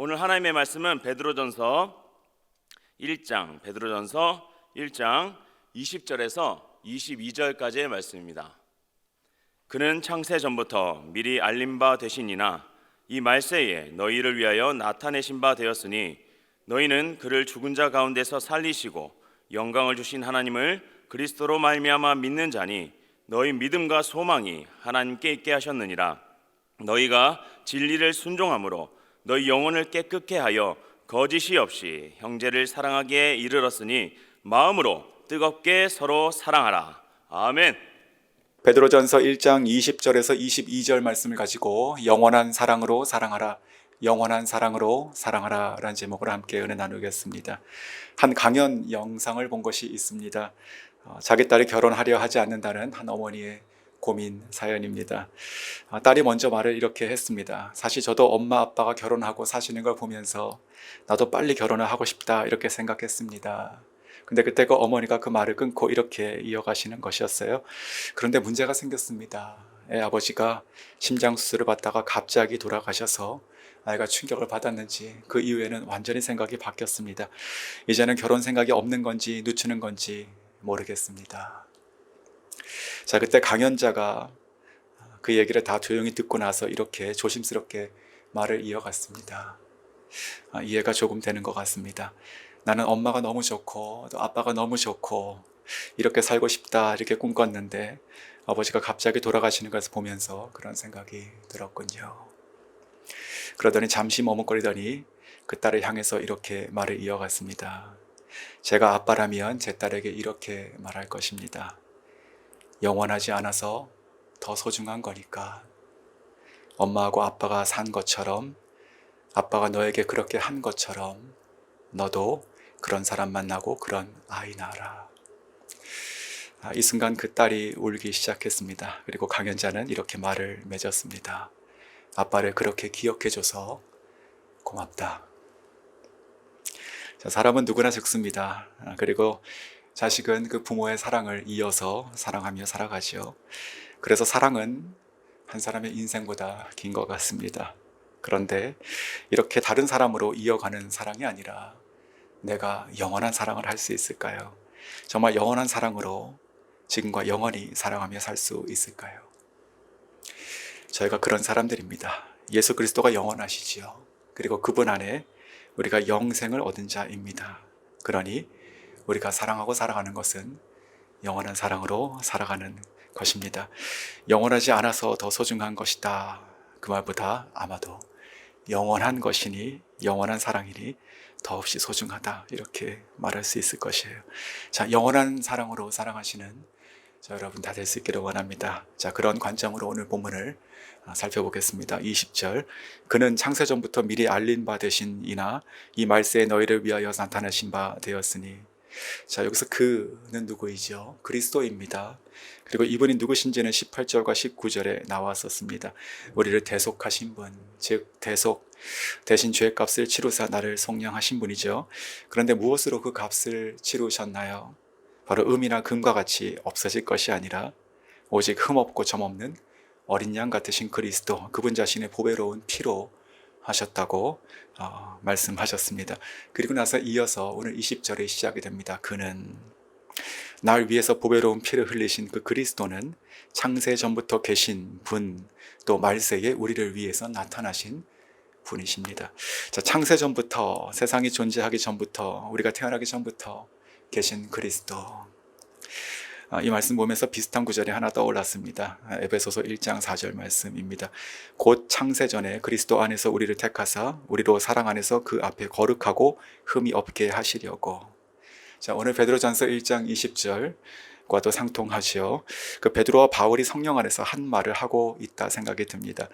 오늘 하나님의 말씀은 베드로전서 1장 20절에서 22절까지의 말씀입니다. 그는 창세 전부터 미리 알린 바 되시니나 이 말세에 너희를 위하여 나타내신 바 되었으니 너희는 그를 죽은 자 가운데서 살리시고 영광을 주신 하나님을 그리스도로 말미암아 믿는 자니 너희 믿음과 소망이 하나님께 있게 하셨느니라. 너희가 진리를 순종함으로 너희 영혼을 깨끗게 하여 거짓이 없이 형제를 사랑하기에 이르렀으니 마음으로 뜨겁게 서로 사랑하라. 아멘. 베드로전서 1장 20절에서 22절 말씀을 가지고 영원한 사랑으로 사랑하라, 영원한 사랑으로 사랑하라 라는 제목으로 함께 은혜 나누겠습니다. 한 강연 영상을 본 것이 있습니다. 자기 딸이 결혼하려 하지 않는다는 한 어머니의 고민 사연입니다. 딸이 먼저 말을 이렇게 했습니다. 사실 저도 엄마 아빠가 결혼하고 사시는 걸 보면서 나도 빨리 결혼을 하고 싶다 이렇게 생각했습니다. 근데 그때 그 어머니가 그 말을 끊고 이렇게 이어가시는 것이었어요. 그런데 문제가 생겼습니다. 애 아버지가 심장수술을 받다가 갑자기 돌아가셔서 아이가 충격을 받았는지 그 이후에는 완전히 생각이 바뀌었습니다. 이제는 결혼 생각이 없는 건지 늦추는 건지 모르겠습니다. 자, 그때 강연자가 그 얘기를 다 조용히 듣고 나서 이렇게 조심스럽게 말을 이어갔습니다. 이해가 조금 되는 것 같습니다. 나는 엄마가 너무 좋고 또 아빠가 너무 좋고 이렇게 살고 싶다 이렇게 꿈꿨는데 아버지가 갑자기 돌아가시는 것을 보면서 그런 생각이 들었군요. 그러더니 잠시 머뭇거리더니 그 딸을 향해서 이렇게 말을 이어갔습니다. 제가 아빠라면 제 딸에게 이렇게 말할 것입니다. 영원하지 않아서 더 소중한 거니까. 엄마하고 아빠가 산 것처럼, 아빠가 너에게 그렇게 한 것처럼 너도 그런 사람 만나고 그런 아이 낳아라. 이 순간 그 딸이 울기 시작했습니다. 그리고 강연자는 이렇게 말을 맺었습니다. 아빠를 그렇게 기억해줘서 고맙다. 자, 사람은 누구나 죽습니다. 그리고 자식은 그 부모의 사랑을 이어서 사랑하며 살아가죠. 그래서 사랑은 한 사람의 인생보다 긴 것 같습니다. 그런데 이렇게 다른 사람으로 이어가는 사랑이 아니라 내가 영원한 사랑을 할 수 있을까요? 정말 영원한 사랑으로 지금과 영원히 사랑하며 살 수 있을까요? 저희가 그런 사람들입니다. 예수 그리스도가 영원하시지요. 그리고 그분 안에 우리가 영생을 얻은 자입니다. 그러니 우리가 사랑하고 살아가는 것은 영원한 사랑으로 살아가는 것입니다. 영원하지 않아서 더 소중한 것이다. 그 말보다 아마도 영원한 것이니 영원한 사랑이니 더없이 소중하다 이렇게 말할 수 있을 것이에요. 자, 영원한 사랑으로 사랑하시는 자, 여러분 다 될 수 있기를 원합니다. 자, 그런 관점으로 오늘 본문을 살펴보겠습니다. 20절 그는 창세전부터 미리 알린 바 되신이나 이 말세에 너희를 위하여 나타나신 바 되었으니. 자, 여기서 그는 누구이죠? 그리스도입니다. 그리고 이분이 누구신지는 18절과 19절에 나왔었습니다. 우리를 대속하신 분, 즉 대속, 대신 죄의 값을 치루사 나를 속량하신 분이죠. 그런데 무엇으로 그 값을 치루셨나요? 바로 음이나 금과 같이 없어질 것이 아니라 오직 흠없고 점없는 어린 양 같으신 그리스도, 그분 자신의 보배로운 피로 하셨다고 말씀하셨습니다. 그리고 나서 이어서 오늘 20절에 시작이 됩니다. 그는, 날 위해서 보배로운 피를 흘리신 그 그리스도는 창세 전부터 계신 분, 또 말세에 우리를 위해서 나타나신 분이십니다. 자, 창세 전부터, 세상이 존재하기 전부터, 우리가 태어나기 전부터 계신 그리스도. 이 말씀 보면서 비슷한 구절이 하나 떠올랐습니다. 에베소서 1장 4절 말씀입니다. 곧 창세전에 그리스도 안에서 우리를 택하사 우리로 사랑 안에서 그 앞에 거룩하고 흠이 없게 하시려고. 자, 오늘 베드로전서 1장 20절과도 상통하시어 그 베드로와 바울이 성령 안에서 한 말을 하고 있다 생각이 듭니다.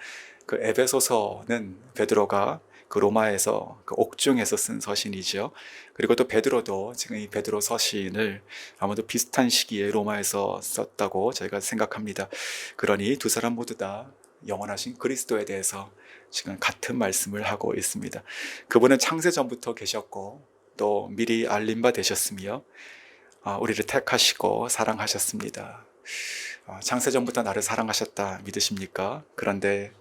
그 에베소서는 베드로가 그 로마에서 그 옥중에서 쓴 서신이죠. 그리고 또 베드로도 지금 이 베드로 서신을 아마도 비슷한 시기에 로마에서 썼다고 저희가 생각합니다. 그러니 두 사람 모두 다 영원하신 그리스도에 대해서 지금 같은 말씀을 하고 있습니다. 그분은 창세 전부터 계셨고 또 미리 알린 바 되셨으며 우리를 택하시고 사랑하셨습니다. 창세 전부터 나를 사랑하셨다 믿으십니까? 그런데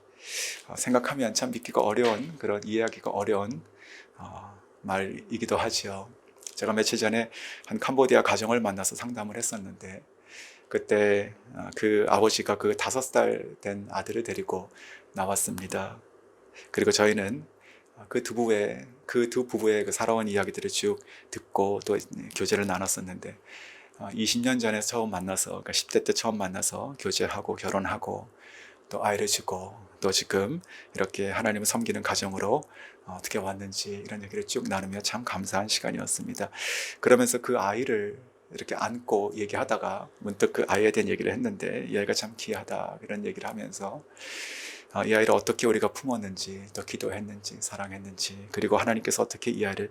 생각하면 참 믿기가 어려운, 그런 이해하기가 어려운 말이기도 하지요. 제가 며칠 전에 한 캄보디아 가정을 만나서 상담을 했었는데, 그때 그 아버지가 그 5살 된 아들을 데리고 나왔습니다. 그리고 저희는 그 두 부부의 그 살아온 이야기들을 쭉 듣고 또 교제를 나눴었는데, 20년 전에 처음 만나서, 그러니까 10대 때 처음 만나서 교제하고 결혼하고 또 아이를 주고 또 지금 이렇게 하나님을 섬기는 가정으로 어떻게 왔는지 이런 얘기를 쭉 나누며 참 감사한 시간이었습니다. 그러면서 그 아이를 이렇게 안고 얘기하다가 문득 그 아이에 대한 얘기를 했는데, 이 아이가 참 귀하다 이런 얘기를 하면서 이 아이를 어떻게 우리가 품었는지, 또 기도했는지, 사랑했는지, 그리고 하나님께서 어떻게 이 아이를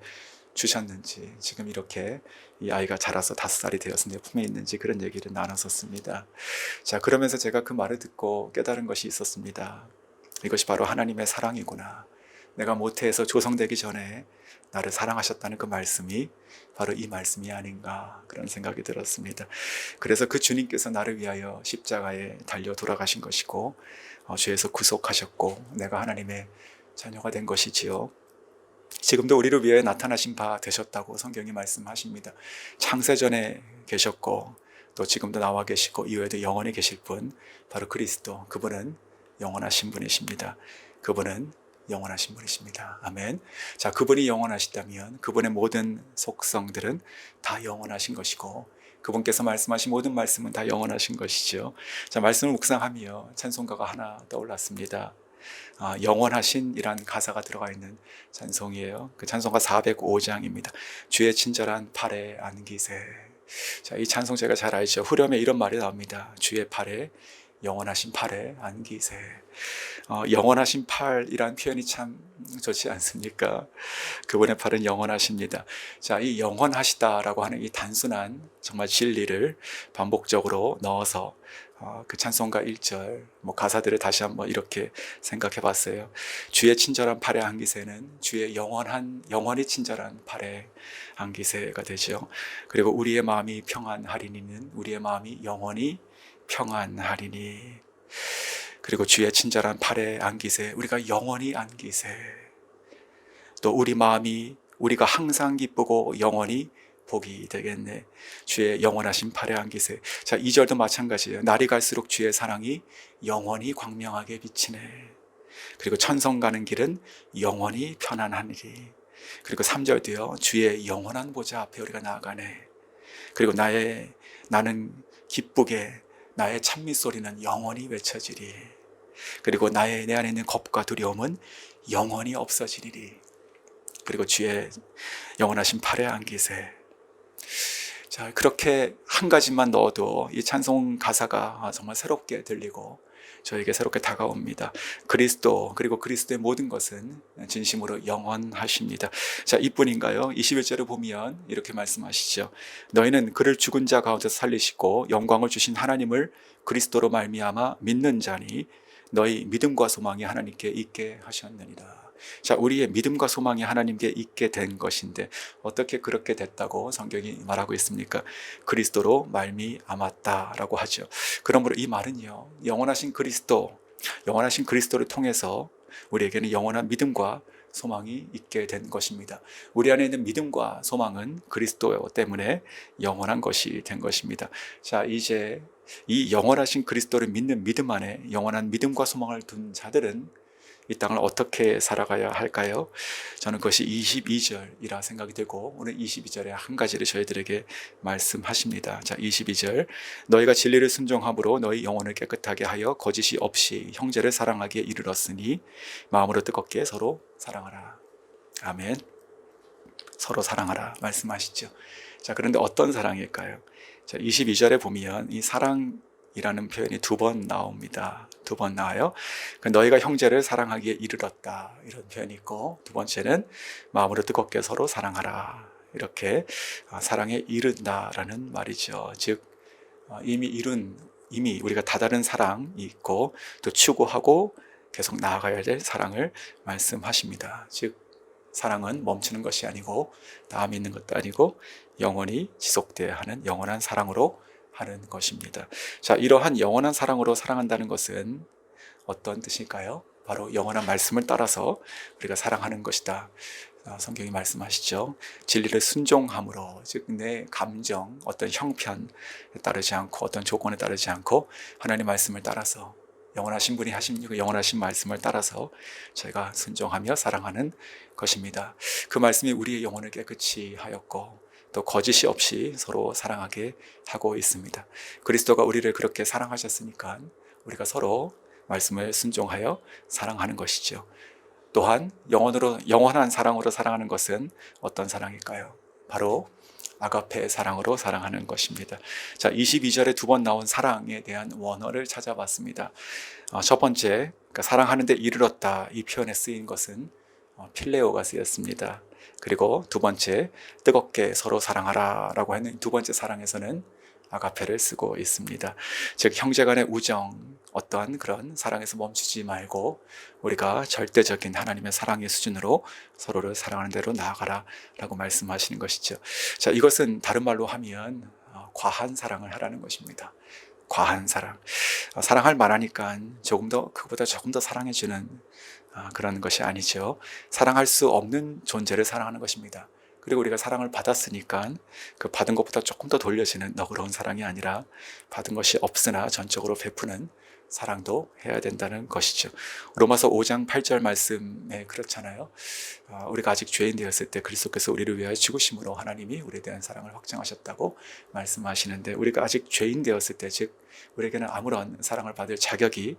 주셨는지, 지금 이렇게 이 아이가 자라서 5살이 되어서 내 품에 있는지 그런 얘기를 나눴었습니다. 자, 그러면서 제가 그 말을 듣고 깨달은 것이 있었습니다. 이것이 바로 하나님의 사랑이구나. 내가 모태에서 조성되기 전에 나를 사랑하셨다는 그 말씀이 바로 이 말씀이 아닌가, 그런 생각이 들었습니다. 그래서 그 주님께서 나를 위하여 십자가에 달려 돌아가신 것이고 죄에서 구속하셨고 내가 하나님의 자녀가 된 것이지요. 지금도 우리를 위해 나타나신 바 되셨다고 성경이 말씀하십니다. 창세전에 계셨고 또 지금도 나와 계시고 이후에도 영원히 계실 분, 바로 그리스도, 그분은 영원하신 분이십니다. 그분은 영원하신 분이십니다. 아멘. 자, 그분이 영원하시다면 그분의 모든 속성들은 다 영원하신 것이고 그분께서 말씀하신 모든 말씀은 다 영원하신 것이죠. 자, 말씀을 묵상하며 찬송가가 하나 떠올랐습니다. 영원하신이란 가사가 들어가 있는 찬송이에요. 그 찬송가 405장입니다. 주의 친절한 팔에 안기세. 자, 이 찬송 제가 잘 알죠. 후렴에 이런 말이 나옵니다. 주의 팔에, 영원하신 팔에 안기세. 영원하신 팔이란 표현이 참 좋지 않습니까? 그분의 팔은 영원하십니다. 자, 이 영원하시다라고 하는 이 단순한 정말 진리를 반복적으로 넣어서 그 찬송가 1절 가사들을 다시 한번 이렇게 생각해 봤어요. 주의 친절한 팔의 안기세는 주의 영원히 친절한 팔의 안기세가 되죠. 그리고 우리의 마음이 평안하리니는 우리의 마음이 영원히 평안하리니. 그리고 주의 친절한 팔의 안기세, 우리가 영원히 안기세. 또 우리 마음이 우리가 항상 기쁘고 영원히 복이 되겠네. 주의 영원하신 팔에 안기세. 자, 2절도 마찬가지예요. 날이 갈수록 주의 사랑이 영원히 광명하게 비치네. 그리고 천성 가는 길은 영원히 편안하니리. 그리고 3절도요. 주의 영원한 보좌 앞에 우리가 나아가네. 그리고 나는 기쁘게 나의 찬미 소리는 영원히 외쳐지리. 그리고 내 안에 있는 겁과 두려움은 영원히 없어지리리. 그리고 주의 영원하신 팔에 안기세. 자, 그렇게 한 가지만 넣어도 이 찬송 가사가 정말 새롭게 들리고 저에게 새롭게 다가옵니다. 그리스도, 그리고 그리스도의 모든 것은 진심으로 영원하십니다. 자, 이뿐인가요? 21절을 보면 이렇게 말씀하시죠. 너희는 그를 죽은 자 가운데서 살리시고 영광을 주신 하나님을 그리스도로 말미암아 믿는 자니 너희 믿음과 소망이 하나님께 있게 하셨느니라. 자, 우리의 믿음과 소망이 하나님께 있게 된 것인데 어떻게 그렇게 됐다고 성경이 말하고 있습니까? 그리스도로 말미암았다라고 하죠. 그러므로 이 말은요, 영원하신 그리스도를 통해서 우리에게는 영원한 믿음과 소망이 있게 된 것입니다. 우리 안에 있는 믿음과 소망은 그리스도 때문에 영원한 것이 된 것입니다. 자, 이제 이 영원하신 그리스도를 믿는 믿음 안에 영원한 믿음과 소망을 둔 자들은 이 땅을 어떻게 살아가야 할까요? 저는 그것이 22절이라 생각이 들고 오늘 22절에 한 가지를 저희들에게 말씀하십니다. 자, 22절. 너희가 진리를 순종함으로 너희 영혼을 깨끗하게 하여 거짓이 없이 형제를 사랑하기에 이르렀으니 마음으로 뜨겁게 서로 사랑하라. 아멘. 서로 사랑하라 말씀하시죠. 자, 그런데 어떤 사랑일까요? 자, 22절에 보면 이 사랑이라는 표현이 2번 나옵니다. 2번 나와요. 너희가 형제를 사랑하기에 이르렀다, 이런 표현이 있고, 두 번째는 마음으로 뜨겁게 서로 사랑하라, 이렇게 사랑에 이른다라는 말이죠. 즉 이미 우리가 다다른 사랑이 있고 또 추구하고 계속 나아가야 될 사랑을 말씀하십니다. 즉 사랑은 멈추는 것이 아니고 다음이 있는 것도 아니고 영원히 지속돼야 하는 영원한 사랑으로 하는 것입니다. 자, 이러한 영원한 사랑으로 사랑한다는 것은 어떤 뜻일까요? 바로 영원한 말씀을 따라서 우리가 사랑하는 것이다. 성경이 말씀하시죠. 진리를 순종함으로, 즉 내 감정, 어떤 형편에 따르지 않고 어떤 조건에 따르지 않고 하나님 말씀을 따라서 영원하신 분이 하신 그 영원하신 말씀을 따라서 저희가 순종하며 사랑하는 것입니다. 그 말씀이 우리의 영혼을 깨끗이 하였고 또 거짓이 없이 서로 사랑하게 하고 있습니다. 그리스도가 우리를 그렇게 사랑하셨으니까 우리가 서로 말씀을 순종하여 사랑하는 것이죠. 또한 영원한 사랑으로 사랑하는 것은 어떤 사랑일까요? 바로 아가페 사랑으로 사랑하는 것입니다. 자, 22절에 두 번 나온 사랑에 대한 원어를 찾아봤습니다. 첫 번째, 그러니까 사랑하는데 이르렀다, 이 표현에 쓰인 것은 필레오가 쓰였습니다. 그리고 두 번째, 뜨겁게 서로 사랑하라 라고 하는 두 번째 사랑에서는 아가페를 쓰고 있습니다. 즉 형제간의 우정, 어떠한 그런 사랑에서 멈추지 말고 우리가 절대적인 하나님의 사랑의 수준으로 서로를 사랑하는 대로 나아가라 라고 말씀하시는 것이죠. 자, 이것은 다른 말로 하면 과한 사랑을 하라는 것입니다. 과한 사랑. 사랑할 만하니까 그거보다 조금 더 사랑해주는 그런 것이 아니죠. 사랑할 수 없는 존재를 사랑하는 것입니다. 그리고 우리가 사랑을 받았으니까 그 받은 것보다 조금 더 돌려지는 너그러운 사랑이 아니라 받은 것이 없으나 전적으로 베푸는 사랑도 해야 된다는 것이죠. 로마서 5장 8절 말씀에 그렇잖아요. 우리가 아직 죄인 되었을 때 그리스도께서 우리를 위하여 죽으심으로 하나님이 우리에 대한 사랑을 확증하셨다고 말씀하시는데, 우리가 아직 죄인 되었을 때, 즉 우리에게는 아무런 사랑을 받을 자격이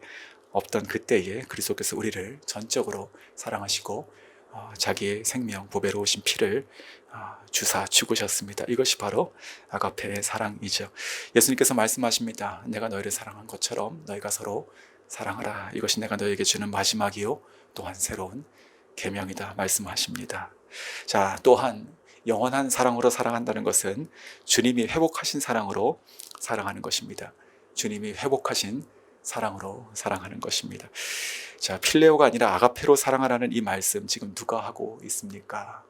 없던 그때에 그리스도께서 우리를 전적으로 사랑하시고 자기의 생명, 보배로우신 피를 주사 죽으셨습니다. 이것이 바로 아가페의 사랑이죠. 예수님께서 말씀하십니다. 내가 너희를 사랑한 것처럼 너희가 서로 사랑하라. 이것이 내가 너희에게 주는 마지막이요 또한 새로운 계명이다 말씀하십니다. 자, 또한 영원한 사랑으로 사랑한다는 것은 주님이 회복하신 사랑으로 사랑하는 것입니다. 주님이 회복하신 사랑으로 사랑하는 것입니다. 자, 필레오가 아니라 아가페로 사랑하라는 이 말씀 지금 누가 하고 있습니까?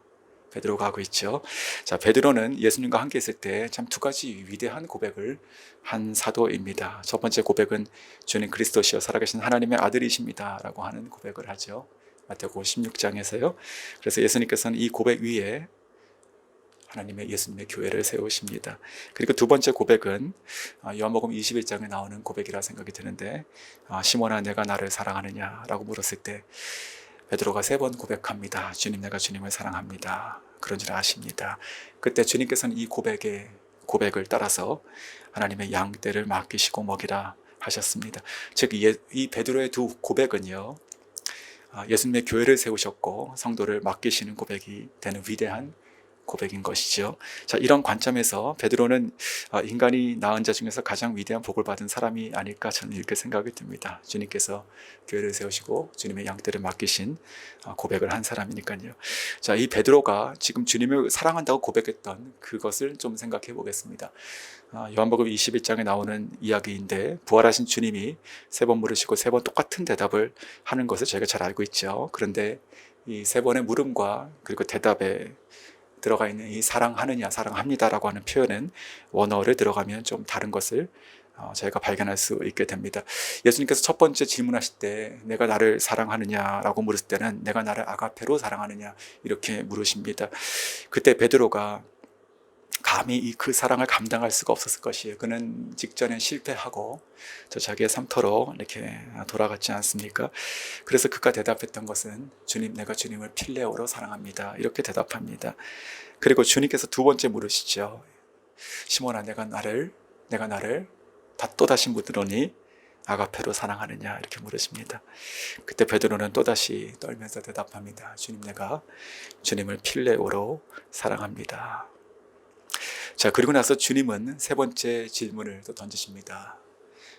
베드로가 하고 있죠. 자, 베드로는 예수님과 함께 있을 때 참 두 가지 위대한 고백을 한 사도입니다. 첫 번째 고백은 주님 그리스도시여 살아계신 하나님의 아들이십니다 라고 하는 고백을 하죠. 마태복음 16장에서요. 그래서 예수님께서는 이 고백 위에 예수님의 교회를 세우십니다. 그리고 두 번째 고백은 요한복음 21장에 나오는 고백이라 생각이 드는데, 시몬아 내가 나를 사랑하느냐 라고 물었을 때 베드로가 3번 고백합니다. 주님, 내가 주님을 사랑합니다. 그런 줄 아십니다. 그때 주님께서는 이 고백을 따라서 하나님의 양떼를 맡기시고 먹이라 하셨습니다. 즉 이 베드로의 두 고백은요, 예수님의 교회를 세우셨고 성도를 맡기시는 고백이 되는 위대한 고백인 것이죠. 자, 이런 관점에서 베드로는 인간이 낳은 자 중에서 가장 위대한 복을 받은 사람이 아닐까 저는 이렇게 생각이 듭니다. 주님께서 교회를 세우시고 주님의 양떼를 맡기신 고백을 한 사람이니까요. 자, 이 베드로가 지금 주님을 사랑한다고 고백했던 그것을 좀 생각해 보겠습니다. 요한복음 21장에 나오는 이야기인데, 부활하신 주님이 3번 물으시고 3번 똑같은 대답을 하는 것을 저희가 잘 알고 있죠. 그런데 이 3번의 물음과 그리고 대답에 들어가 있는 이 사랑하느냐, 사랑합니다라고 하는 표현은 원어를 들어가면 좀 다른 것을 저희가 발견할 수 있게 됩니다. 예수님께서 첫 번째 질문하실 때 내가 나를 사랑하느냐라고 물었을 때는 내가 나를 아가페로 사랑하느냐 이렇게 물으십니다. 그때 베드로가 감히 그 사랑을 감당할 수가 없었을 것이에요. 그는 직전에 실패하고 저 자기의 삶터로 이렇게 돌아갔지 않습니까? 그래서 그가 대답했던 것은 주님, 내가 주님을 필레오로 사랑합니다. 이렇게 대답합니다. 그리고 주님께서 두 번째 물으시죠. 시몬아, 내가 나를 또다시 묻으노니 아가페로 사랑하느냐 이렇게 물으십니다. 그때 베드로는 또다시 떨면서 대답합니다. 주님, 내가 주님을 필레오로 사랑합니다. 자, 그리고 나서 주님은 3번째 질문을 또 던지십니다.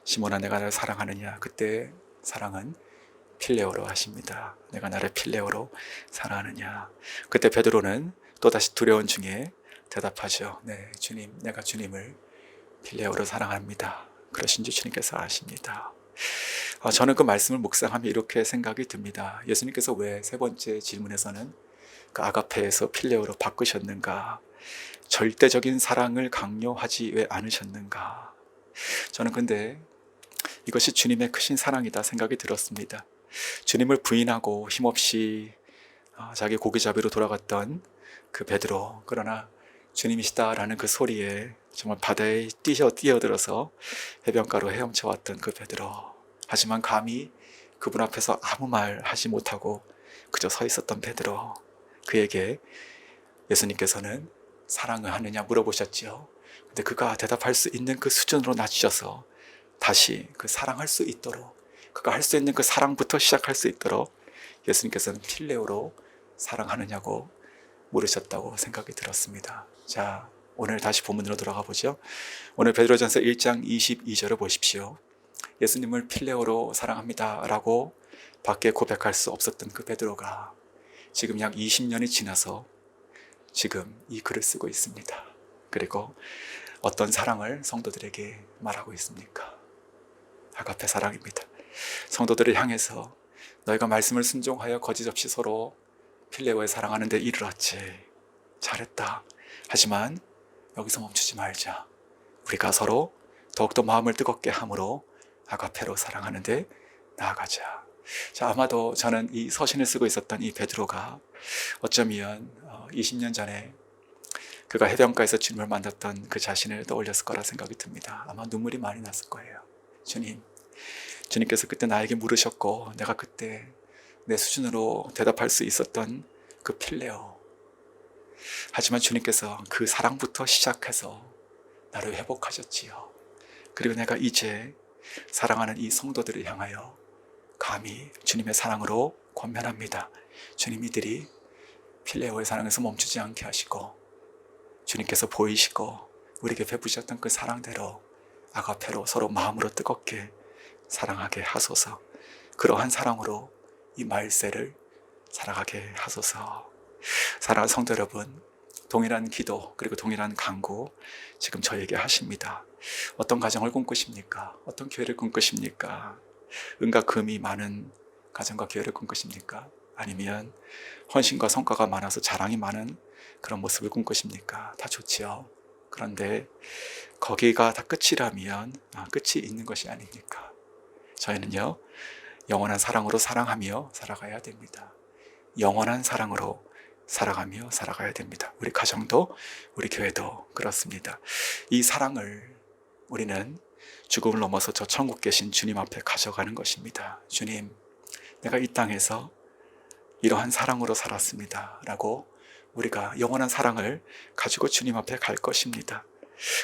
시몬아, 내가 나를 사랑하느냐? 그때 사랑은 필레오로 하십니다. 내가 나를 필레오로 사랑하느냐? 그때 베드로는 또다시 두려운 중에 대답하죠. 네, 주님, 내가 주님을 필레오로 사랑합니다. 그러신 줄 주님께서 아십니다. 저는 그 말씀을 묵상하며 이렇게 생각이 듭니다. 예수님께서 왜 3번째 질문에서는 그 아가페에서 필레오로 바꾸셨는가? 절대적인 사랑을 강요하지 왜 않으셨는가? 저는 근데 이것이 주님의 크신 사랑이다 생각이 들었습니다. 주님을 부인하고 힘없이 자기 고기잡이로 돌아갔던 그 베드로, 그러나 주님이시다라는 그 소리에 정말 바다에 뛰어들어서 해변가로 헤엄쳐 왔던 그 베드로, 하지만 감히 그분 앞에서 아무 말 하지 못하고 그저 서 있었던 베드로, 그에게 예수님께서는 사랑을 하느냐 물어보셨지요. 근데 그가 대답할 수 있는 그 수준으로 낮추셔서 다시 그 사랑할 수 있도록, 그가 할 수 있는 그 사랑부터 시작할 수 있도록 예수님께서는 필레오로 사랑하느냐고 물으셨다고 생각이 들었습니다. 자, 오늘 다시 본문으로 돌아가 보죠. 오늘 베드로전서 1장 22절을 보십시오. 예수님을 필레오로 사랑합니다 라고 밖에 고백할 수 없었던 그 베드로가 지금 약 20년이 지나서 지금 이 글을 쓰고 있습니다. 그리고 어떤 사랑을 성도들에게 말하고 있습니까? 아가페 사랑입니다. 성도들을 향해서 너희가 말씀을 순종하여 거짓없이 서로 필레오에 사랑하는 데 이르렀지. 잘했다. 하지만 여기서 멈추지 말자. 우리가 서로 더욱더 마음을 뜨겁게 함으로 아가페로 사랑하는 데 나아가자. 자, 아마도 저는 이 서신을 쓰고 있었던 이 베드로가 어쩌면 20년 전에 그가 해변가에서 주님을 만났던 그 자신을 떠올렸을 거라 생각이 듭니다. 아마 눈물이 많이 났을 거예요. 주님께서 그때 나에게 물으셨고 내가 그때 내 수준으로 대답할 수 있었던 그 필레오, 하지만 주님께서 그 사랑부터 시작해서 나를 회복하셨지요. 그리고 내가 이제 사랑하는 이 성도들을 향하여 감히 주님의 사랑으로 권면합니다. 주님, 이들이 필레오의 사랑에서 멈추지 않게 하시고 주님께서 보이시고 우리에게 베푸셨던 그 사랑대로 아가페로 서로 마음으로 뜨겁게 사랑하게 하소서. 그러한 사랑으로 이 말세를 살아가게 하소서. 사랑하는 성도 여러분, 동일한 기도 그리고 동일한 간구 지금 저에게 하십니다. 어떤 가정을 꿈꾸십니까? 어떤 교회를 꿈꾸십니까? 은과 금이 많은 가정과 교회를 꿈꾸십니까? 아니면 헌신과 성과가 많아서 자랑이 많은 그런 모습을 꿈꾸십니까? 다 좋지요. 그런데 거기가 다 끝이라면 끝이 있는 것이 아닙니까? 저희는요, 영원한 사랑으로 사랑하며 살아가야 됩니다. 영원한 사랑으로 살아가며 살아가야 됩니다. 우리 가정도 우리 교회도 그렇습니다. 이 사랑을 우리는 죽음을 넘어서 저 천국 계신 주님 앞에 가져가는 것입니다. 주님, 내가 이 땅에서 이러한 사랑으로 살았습니다 라고 우리가 영원한 사랑을 가지고 주님 앞에 갈 것입니다.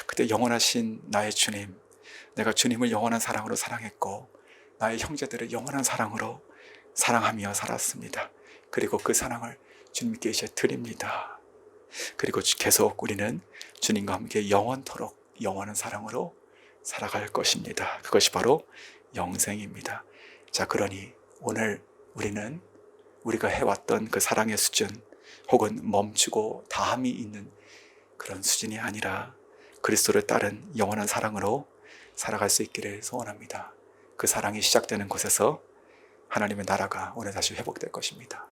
그때 영원하신 나의 주님, 내가 주님을 영원한 사랑으로 사랑했고 나의 형제들을 영원한 사랑으로 사랑하며 살았습니다. 그리고 그 사랑을 주님께 이제 드립니다. 그리고 계속 우리는 주님과 함께 영원토록 영원한 사랑으로 살아갈 것입니다. 그것이 바로 영생입니다. 자, 그러니 오늘 우리는 우리가 해왔던 그 사랑의 수준 혹은 멈추고 다함이 있는 그런 수준이 아니라 그리스도를 따른 영원한 사랑으로 살아갈 수 있기를 소원합니다. 그 사랑이 시작되는 곳에서 하나님의 나라가 오늘 다시 회복될 것입니다.